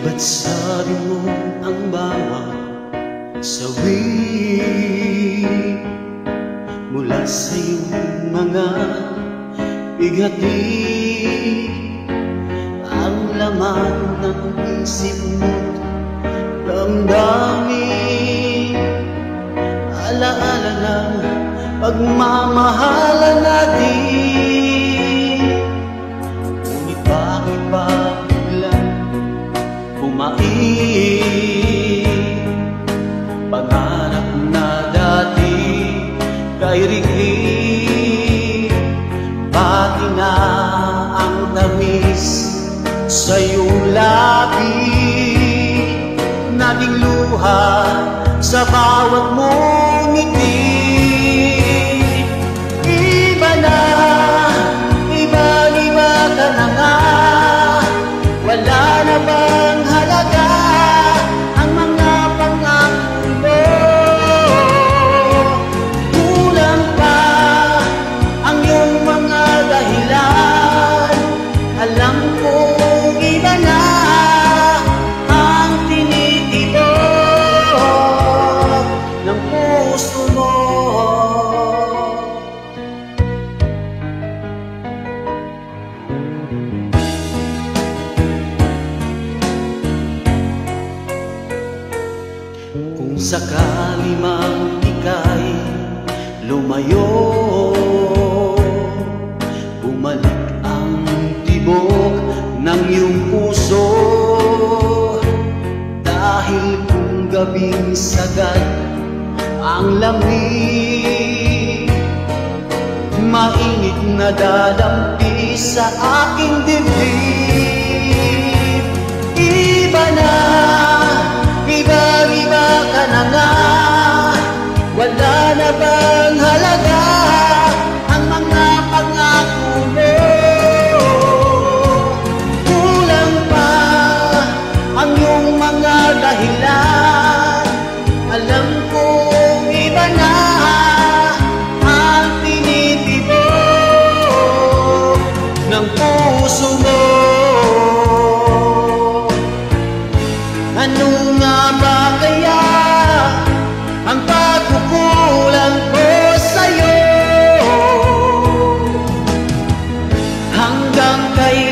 Ba't sabi mo ang bawat sawi mula sa iyong mga bigati, ang laman ng isip mo't damdamin, alaala ng pagmamahalan natin. Ngunit bakit ba pangarap na dati kay rikli, pati na ang tamis sa iyong labi, naging luha sa bawat mong ngiti. Iba na, iba-iba ka na nga, wala na bang halaga ang mga pangako mo? Kulang pa ang iyong mga dahilan. Alam kong iba na ang tinitibok ng puso mo. Kung sakali mang ika'y lumayo, bumalik ang tibok ng iyong puso. Dahil kung gabing sagad ang lamig, mainit na dadampi sa aking dibdib. Iba na, iba-iba ka na nga, wala na bang halaga ang mga pangako mo? Kulang pa ang iyong mga dahilan. Alam kong iba na ang tinitibok ng puso mo. Ano nga ba kaya ang pagkukulang ko sa'yo? Hanggang kaya